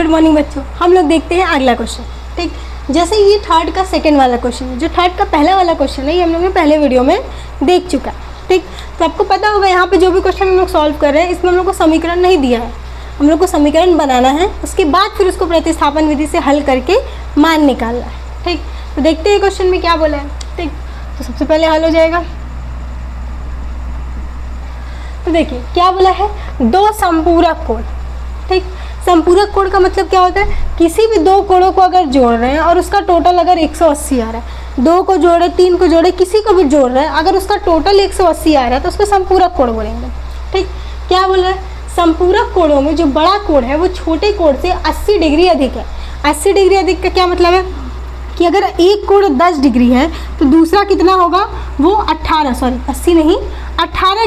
Good morning बच्चों। हम लोग देखते हैं अगला क्वेश्चन। ठीक, जैसे ये थर्ड का सेकंड वाला क्वेश्चन है, जो थर्ड का पहला वाला क्वेश्चन है ये हम लोग ने पहले वीडियो में देख चुका है। ठीक, तो आपको पता होगा यहाँ पे जो भी क्वेश्चन हम लोग सॉल्व कर रहे हैं इसमें हम लोग को समीकरण नहीं दिया है, हम लोग को समीकरण बनाना है, उसके बाद फिर उसको प्रतिस्थापन विधि से हल करके मान निकालना है। ठीक, तो देखते हैं क्वेश्चन में क्या बोला है। ठीक, तो सबसे पहले हल हो जाएगा। तो देखिए क्या बोला है, दो संपूरक कोण। ठीक, संपूरक कोण का मतलब क्या होता है, किसी भी दो कोणों को अगर जोड़ रहे हैं और उसका टोटल अगर 180 आ रहा है, दो को जोड़े, तीन को जोड़े, किसी को भी जोड़ रहे हैं, अगर उसका टोटल 180 आ रहा है तो उसको संपूरक कोण बोलेंगे। ठीक, क्या बोल रहा है, संपूरक कोणों में जो बड़ा कोण है वो छोटे कोण से 80 डिग्री अधिक है। 80 डिग्री अधिक का क्या मतलब है कि अगर एक कोण 10 डिग्री है तो दूसरा कितना होगा, वो 18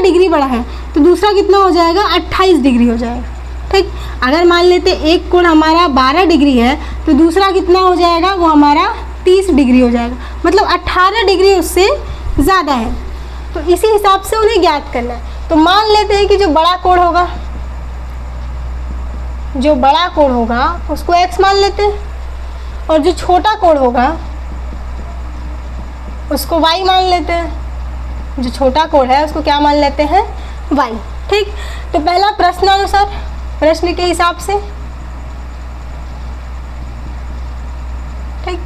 डिग्री बड़ा है तो दूसरा कितना हो जाएगा, 28 डिग्री हो जाएगा। ठीक, अगर मान लेते एक कोण हमारा 12 डिग्री है तो दूसरा कितना हो जाएगा, वो हमारा 30 डिग्री हो जाएगा, मतलब 18 डिग्री उससे ज़्यादा है। तो इसी हिसाब से उन्हें ज्ञात करना है। तो मान लेते हैं कि जो बड़ा कोण होगा उसको x मान लेते हैं और जो छोटा कोण होगा उसको y मान लेते हैं। जो छोटा कोण है उसको क्या मान लेते हैं, y। ठीक, तो पहला प्रश्नानुसार, प्रश्न के हिसाब से, ठीक,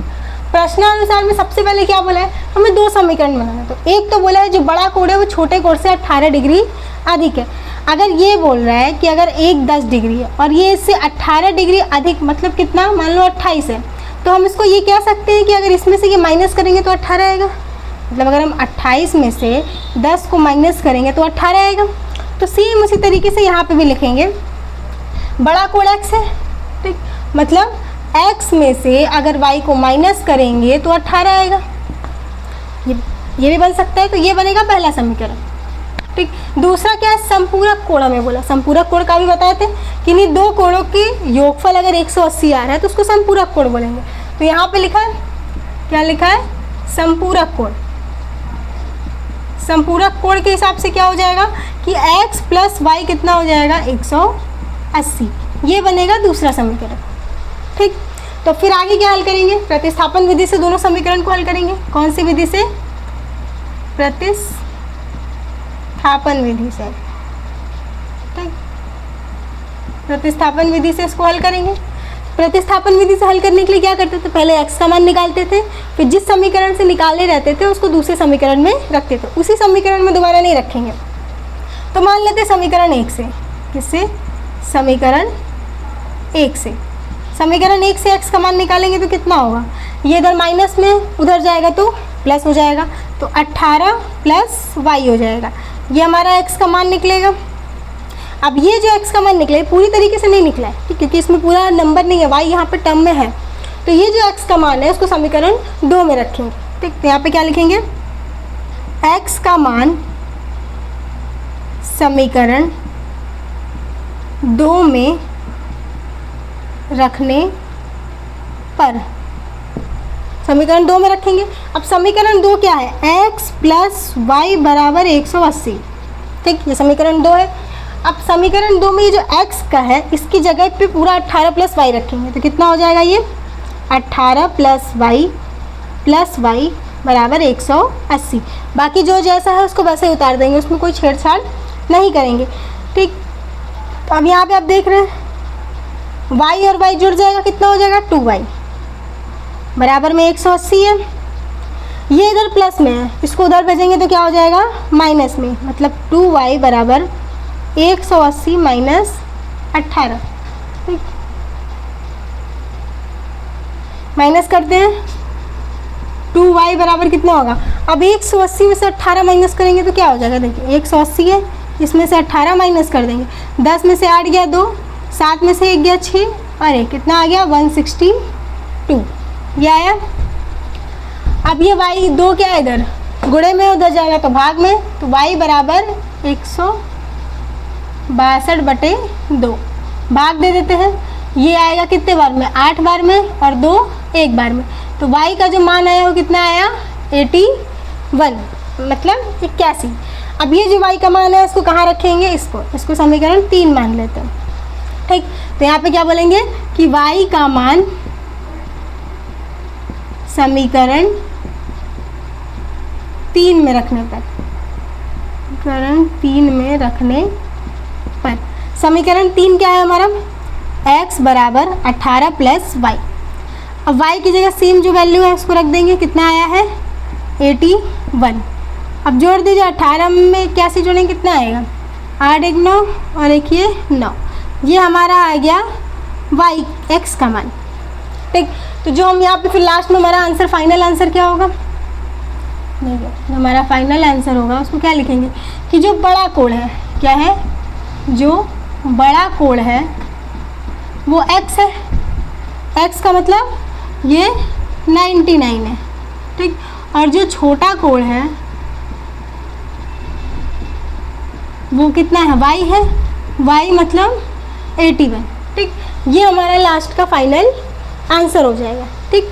प्रश्नानुसार में सबसे पहले क्या बोला है, हमें दो समीकरण बनाना है। तो एक तो बोला है जो बड़ा कोण है वो छोटे कोण से 18 डिग्री अधिक है। अगर ये बोल रहा है कि अगर एक 10 डिग्री है और ये इससे 18 डिग्री अधिक, मतलब कितना, मान लो 28 है, तो हम इसको ये कह सकते हैं कि अगर इसमें से ये माइनस करेंगे तो 18 आएगा। मतलब अगर हम 28 में से 10 को माइनस करेंगे तो 18 आएगा। तो सेम उसी तरीके से यहाँ पे भी लिखेंगे, बड़ा कोण x है। ठीक, मतलब x में से अगर y को माइनस करेंगे तो 18 आएगा। ये भी बन सकता है। तो ये बनेगा पहला समीकरण। ठीक, दूसरा क्या है, संपूरक कोण में बोला। संपूरक कोण का भी बताए थे कि नहीं, दो कोणों के योगफल अगर 180 आ रहा है तो उसको संपूरक कोण बोलेंगे। तो यहाँ पे लिखा है, क्या लिखा है, संपूरक कोण। संपूरक कोण के हिसाब से क्या हो जाएगा कि x प्लस वाई कितना हो जाएगा, 180। ये बनेगा दूसरा समीकरण। ठीक, तो फिर आगे क्या हल करेंगे, प्रतिस्थापन विधि से दोनों समीकरण को हल करेंगे। कौन सी विधि से, प्रतिस्थापन विधि से। ठीक, प्रतिस्थापन विधि से इसको हल करेंगे। प्रतिस्थापन विधि से हल करने के लिए क्या करते थे, पहले x का मान निकालते थे, फिर जिस समीकरण से निकाले रहते थे उसको दूसरे समीकरण में रखते थे, उसी समीकरण में दोबारा नहीं रखेंगे। तो मान लेते समीकरण 1 से, किससे, समीकरण 1 से। समीकरण 1 से x का मान निकालेंगे तो कितना होगा, ये इधर माइनस में उधर जाएगा तो प्लस हो जाएगा, तो 18 प्लस y हो जाएगा। ये हमारा x का मान निकलेगा। अब ये जो x का मान निकले पूरी तरीके से नहीं निकला है, क्योंकि इसमें पूरा नंबर नहीं है, y यहाँ पे टर्म में है। तो ये जो x का मान है उसको समीकरण 2 में रखेंगे। ठीक, तो यहाँ पे क्या लिखेंगे, x का मान समीकरण 2 में रखने पर, समीकरण 2 में रखेंगे। अब समीकरण 2 क्या है, x प्लस वाई बराबर 180। ठीक, ये समीकरण 2 है। अब समीकरण 2 में ये जो x का है इसकी जगह पे पूरा 18 प्लस वाई रखेंगे तो कितना हो जाएगा, ये 18 प्लस वाई बराबर 180। बाकी जो जैसा है उसको वैसे ही उतार देंगे, उसमें कोई छेड़छाड़ नहीं करेंगे। ठीक, तो अब यहाँ पे आप देख रहे हैं y और y जुड़ जाएगा, कितना हो जाएगा, 2y बराबर में 180 है। ये इधर प्लस में है, इसको उधर भेजेंगे तो क्या हो जाएगा, माइनस में, मतलब 2y बराबर 180 माइनस 18। ठीक, माइनस करते हैं, 2y बराबर कितना होगा, अब 180 में से 18 माइनस करेंगे तो क्या हो जाएगा, देखिए 180 है, इसमें से 18 माइनस कर देंगे, 10 में से 8 गया 2, 7 में से 1 गया 6 और 1 कितना आ गया, 162 ये आया। अब ये y 2 क्या है, इधर गुणे में उधर जाएगा तो भाग में, तो y बराबर 162/2 भाग दे देते हैं। ये आएगा कितने बार में, 8 बार में, और 2 1 बार में। तो y का जो मान आया वो कितना आया, 81, मतलब 81। अब ये जो y का मान है इसको कहाँ रखेंगे, इसको समीकरण 3 मान लेते हैं। ठीक, तो यहाँ पे क्या बोलेंगे कि y का मान समीकरण 3 में रखने पर, समीकरण 3 में रखने पर, समीकरण 3 क्या है हमारा, x बराबर 18 प्लस वाई। अब y की जगह सेम जो वैल्यू है उसको रख देंगे, कितना आया है 81। अब जोड़ दीजिए, 18 में क्या से जोड़ेंगे, कितना आएगा 8 1 9 और एक ये 9, ये हमारा आ गया y x का मान। ठीक, तो जो हम यहाँ पे फिर लास्ट में हमारा आंसर, फाइनल आंसर क्या होगा, देखिए जो हमारा फाइनल आंसर होगा उसको क्या लिखेंगे कि जो बड़ा कोण है, क्या है, जो बड़ा कोण है वो x है, x का मतलब ये 99 है। ठीक, और जो छोटा कोण है वो कितना है, y है, y मतलब 81। ठीक, ये हमारा लास्ट का फाइनल आंसर हो जाएगा। ठीक,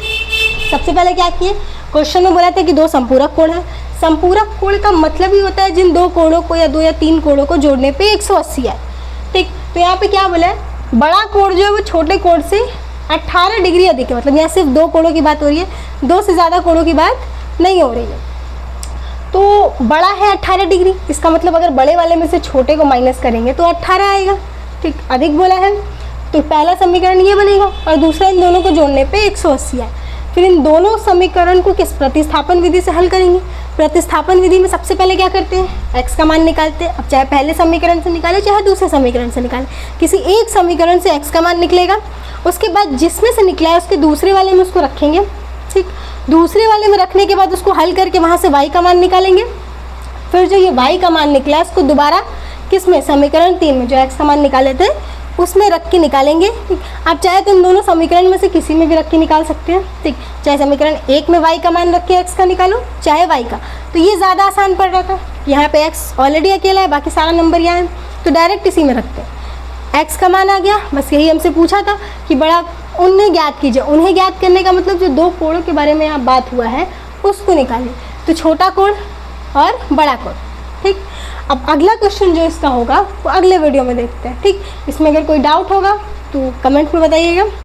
सबसे पहले क्या किए, क्वेश्चन में बोला था कि दो संपूरक कोण है। संपूरक कोण का मतलब ही होता है जिन दो कोणों को या 2 या 3 कोणों को जोड़ने पे 180 है। ठीक, तो यहाँ पे क्या बोला है, बड़ा कोण जो है वो छोटे कोण से 18 डिग्री अधिक है, मतलब यहाँ सिर्फ 2 कोणों की बात हो रही है, 2 से ज़्यादा कोणों की बात नहीं हो रही है। तो बड़ा है 18 डिग्री, इसका मतलब अगर बड़े वाले में से छोटे को माइनस करेंगे तो 18 आएगा। ठीक, अधिक बोला है तो पहला समीकरण ये बनेगा और दूसरा इन दोनों को जोड़ने पे 180 है। फिर इन दोनों समीकरण को किस प्रतिस्थापन विधि से हल करेंगे। प्रतिस्थापन विधि में सबसे पहले क्या करते हैं, x का मान निकालते हैं। अब चाहे पहले समीकरण से निकाले चाहे दूसरे समीकरण से निकाले, किसी एक समीकरण से x का मान निकलेगा, उसके बाद जिसमें से निकला है उसके दूसरे वाले में उसको रखेंगे। ठीक, दूसरे वाले में रखने के बाद उसको हल करके वहाँ से y का मान निकालेंगे। फिर जो ये y का मान निकला उसको दोबारा किस में, समीकरण 3 में जो x का मान निकाले थे उसमें रख के निकालेंगे। ठीक, आप चाहे तो इन दोनों समीकरण में से किसी में भी रख के निकाल सकते हैं। ठीक, चाहे समीकरण 1 में y का मान रख के x का निकालो, चाहे y का, तो ये ज़्यादा आसान पड़ रहा था। यहाँ पे x ऑलरेडी अकेला है, बाकी सारा नंबर यहाँ है, तो डायरेक्ट इसी में रखते हैं। x का मान आ गया, बस यही हमसे पूछा था कि बड़ा उन्हें ज्ञात कीजिए। उन्हें ज्ञात करने का मतलब जो दो कोणों के बारे में यहाँ बात हुआ है उसको निकालिए, तो छोटा कोण और बड़ा कोण। ठीक, अब अगला क्वेश्चन जो इसका होगा वो अगले वीडियो में देखते हैं। ठीक, इसमें अगर कोई डाउट होगा तो कमेंट में बताइएगा।